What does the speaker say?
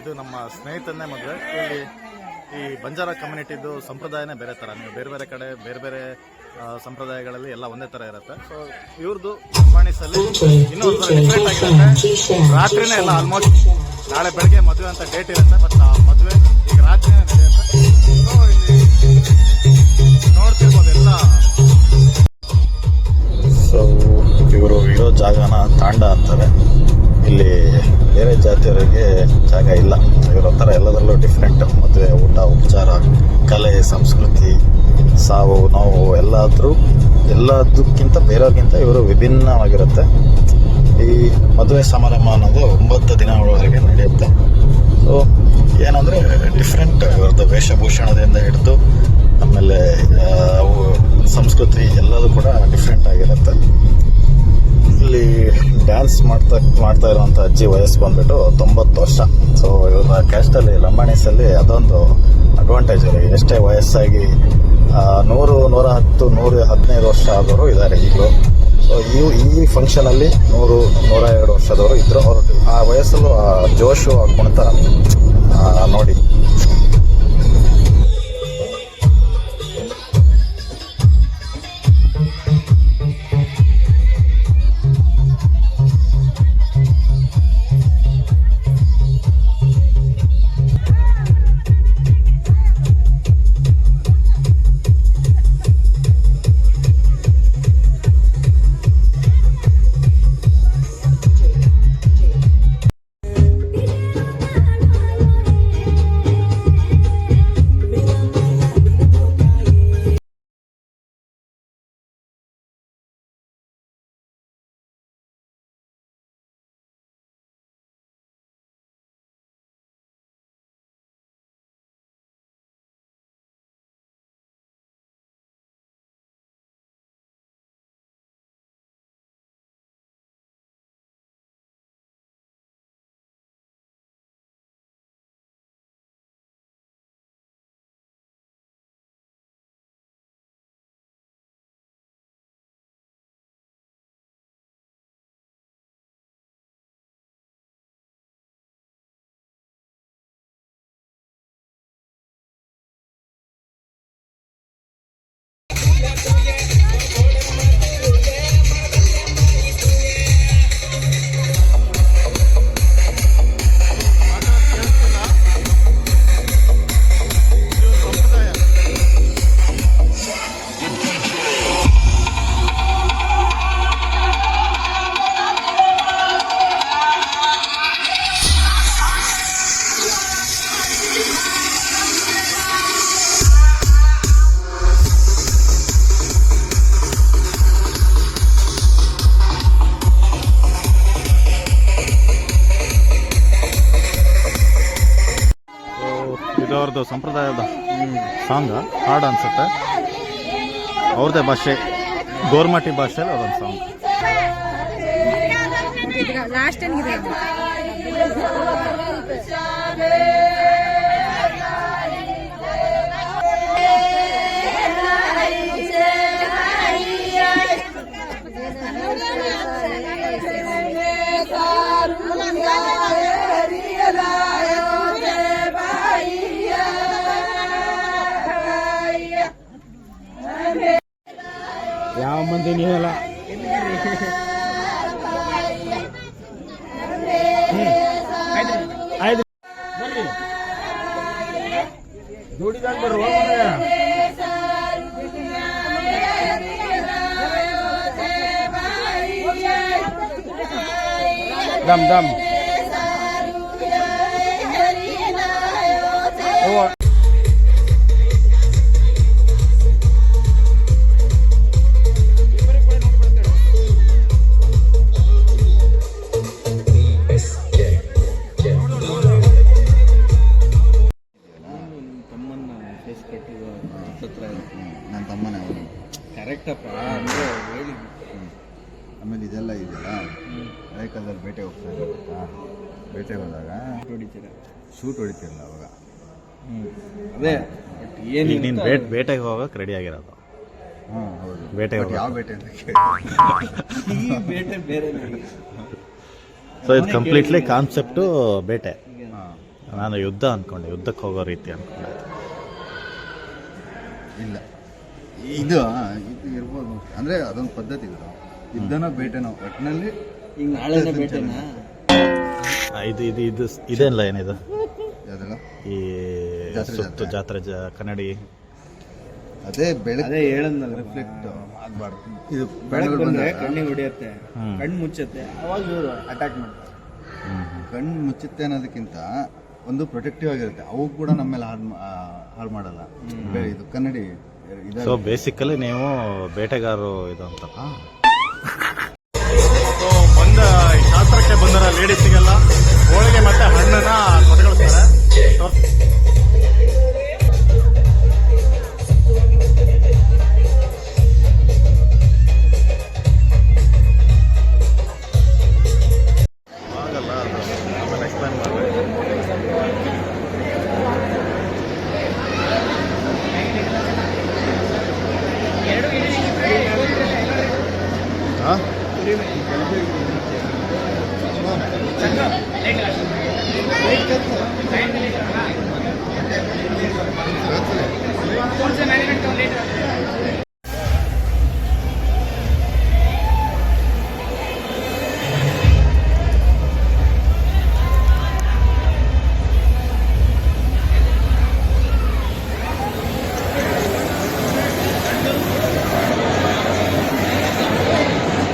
ಇದು ನಮ್ಮ ಸ್ನೇಹಿತನ್ನೇ ಮದುವೆ. ಇಲ್ಲಿ ಈ ಬಂಜಾರ ಕಮ್ಯುನಿಟಿದು ಸಂಪ್ರದಾಯನೇ ಬೇರೆ ಥರ. ನೀವು ಬೇರೆ ಬೇರೆ ಕಡೆ ಬೇರೆ ಬೇರೆ ಸಂಪ್ರದಾಯಗಳಲ್ಲಿ ಎಲ್ಲ ಒಂದೇ ಥರ ಇರುತ್ತೆ. ಸೊ ಇವ್ರದ್ದು ಲಂಬಾಣಿಸಲ್ಲಿ ಇನ್ನೊಂದು ಡಿಫ್ರೆಂಟ್ ಆಗಿರುತ್ತೆ. ರಾತ್ರಿನೇ ಎಲ್ಲ ಆಲ್ಮೋಸ್ಟ್ ನಾಳೆ ಬೆಳಗ್ಗೆ ಮದುವೆ ಅಂತ ಡೇಟ್ ಇರುತ್ತೆ, ಬಟ್ ಆ ಮದುವೆ ಈಗ ರಾತ್ರಿನೇ ನಡೆಯುತ್ತೆ. ಸೊ ಇಲ್ಲಿ ನೋಡ್ತಿರ್ಬೋದು ಎಲ್ಲ. ಸೊ ಇವರು ಇರೋ ಜಾಗನ ತಾಂಡ ಅಂತಾರೆ. ಇಲ್ಲಿ ಬೇರೆ ಜಾತಿಯವರಿಗೆ ಜಾಗ ಇಲ್ಲ. ಇವರೊಂಥರ ಎಲ್ಲದರಲ್ಲೂ ಡಿಫ್ರೆಂಟ್. ಮದುವೆ, ಊಟ, ಉಪಚಾರ, ಕಲೆ, ಸಂಸ್ಕೃತಿ, ಸಾವು ನೋವು ಎಲ್ಲದಕ್ಕಿಂತ ಬೇರೆಯವ್ರಿಗಿಂತ ಇವರು ವಿಭಿನ್ನವಾಗಿರುತ್ತೆ. ಈ ಮದುವೆ ಸಮಾರಂಭ ಅನ್ನೋದು 9 ದಿನಗಳವರೆಗೆ ನಡೆಯುತ್ತೆ. ಸೊ ಏನಂದರೆ ಡಿಫ್ರೆಂಟ್ ಇವ್ರದ್ದು ವೇಷಭೂಷಣದಿಂದ ಹಿಡಿದು ಆಮೇಲೆ ಅವು ಸಂಸ್ಕೃತಿ ಎಲ್ಲದೂ ಕೂಡ ಡಿಫ್ರೆಂಟ್ ಆಗಿರುತ್ತೆ. ಇಲ್ಲಿ ಡ್ಯಾನ್ಸ್ ಮಾಡ್ತಾ ಇರುವಂಥ ಅಜ್ಜಿ ವಯಸ್ಸು ಬಂದ್ಬಿಟ್ಟು 90 ವರ್ಷ. ಸೊ ಇವರ ಕ್ಯಾಸ್ಟಲ್ಲಿ ಲಂಬಾಣಿಸಲ್ಲಿ ಅದೊಂದು ಅಡ್ವಾಂಟೇಜ್ ಇದೆ. ಎಷ್ಟೇ ವಯಸ್ಸಾಗಿ 100, 110, 115 ವರ್ಷ ಆದವರು ಇದ್ದಾರೆ ಈಗಲೂ. ಸೊ ಈ ಫಂಕ್ಷನಲ್ಲಿ 100, 102 ವರ್ಷದವರು ಇದ್ರು. ಅವರು ಆ ವಯಸ್ಸಲ್ಲೂ ಆ ಜೋಶು ಹಾಕ್ಕೊಂತ ನೋಡಿ. ಅವ್ರದ್ದು ಸಂಪ್ರದಾಯದ ಸಾಂಗ್ ಹಾಡು ಅನ್ಸುತ್ತೆ. ಅವ್ರದ್ದೇ ಭಾಷೆ, ಗೋರ್ಮಟಿ ಭಾಷೆಯಲ್ಲಿ ಅದೊಂದು ಸಾಂಗ್. ಯಾವ ಮಂದಿ ನೀವಲ್ಲ ಆಯ್ತು ಬರ್ರಿ ಜೋಡಿದಾಗ ಬರ್ರಿ. ದಮ್ ದಮ್ ನನ್ನ ತಮ್ಮನೇ ಅವನು. ಕರೆಕ್ಟಪ್ಪ ಅಂದರೆ ಹೇಳಿ. ಆಮೇಲೆ ಇದೆಲ್ಲ ಇದೆಯಲ್ಲ, ಹಳೆ ಕಾಲದಲ್ಲಿ ಬೇಟೆ ಹೋಗ್ತಾ ಇದ್ದ. ಬೇಟೆ ಹೋದಾಗ ಶೂಟ್ ಹೊಡಿತಿರಲ್ಲ ಅವಾಗ. ಅದೇ ಏನು ನೀನು ಬೇಟೆಗೆ ಹೋಗಕ್ಕೆ ರೆಡಿ ಆಗಿರೋದು. ಹಾಂ ಹೌದು. ಬೇಟೆ ಯಾವ ಬೇಟೆ ಅಂತ ಈ ಬೇಟೆ ಬೇರೆ. ಸೊ ಇದು ಕಂಪ್ಲೀಟ್ಲಿ ಕಾನ್ಸೆಪ್ಟು ಬೇಟೆ. ನಾನು ಯುದ್ಧ ಅಂದ್ಕೊಂಡೆ, ಯುದ್ಧಕ್ಕೆ ಹೋಗೋ ರೀತಿ ಅಂದ್ಕೊಂಡೆ. ಇಲ್ಲ, ಇದು ಇರ್ಬೋದು. ಅಂದರೆ ಅದೊಂದು ಪದ್ಧತಿಗಳು, ಯುದ್ಧನೋ ಬೇಟೆನೋ ಒಟ್ಟಿನಲ್ಲಿ ಈಗ ನಾಳೆನೇ ಬೇಟೆನಾ? ಇದು ಇದು ಇದು ಇದೆಲ್ಲ ಏನಿದು ಯಾವುದಲ್ಲ ಈ ಜಾತ್ರೆ ಸುತ್ತು ಜಾತ್ರೆ ಕನ್ನಡಿ ಅದೇ ಬೆಳಗ್ಗೆ ಅದೇ ಹೇಳದ್ನಲ್ಲ, ರಿಫ್ಲೆಕ್ಟ್ ಆಗಬಾರ್ದು. ಇದು ಬೆಳಗ್ಗೆ ಬಂದ್ರೆ ಬಂದಾಗ ಕಣ್ಣಿಗೆ ಹೊಡಿಯತ್ತೆ, ಹ್ಮ್. ಕಣ್ಣು ಮುಚ್ಚತ್ತೆ, ಅವಾಗ ಇವರು ಅಟ್ಯಾಕ್ ಮಾಡ್ತಾರೆ. ಕಣ್ಣು ಮುಚ್ಚುತ್ತೆ ಅನ್ನೋದಕ್ಕಿಂತ ಒಂದು ಪ್ರೊಟೆಕ್ಟಿವ್ ಆಗಿರುತ್ತೆ. ಅವು ಕೂಡ ನಮ್ಮ ಮೇಲೆ ಹಾಳು ಮಾಡಲ್ಲ. ಇದು ಕನ್ನಡಿ ಸೊ ಬೇಸಿಕಲಿ ನೀವು ಬೇಟೆಗಾರರು ಇದು ಅಂತ ಬಂದ ಶಾಸ್ತ್ರಕ್ಕೆ ಬಂದರ ಲೇಡೀಸಿಗೆಲ್ಲ ಹೋಳಿಗೆ ಮತ್ತೆ ಹಣ್ಣನ್ನ ಕೊಟ್ಕೊಳ್ತಾರೆ. ಆಗಲ್ಲ, ಆಮೇಲೆ ಎಕ್ಸ್ಪ್ಲೈನ್ ಮಾಡಬೇಕು. ಹಾಂ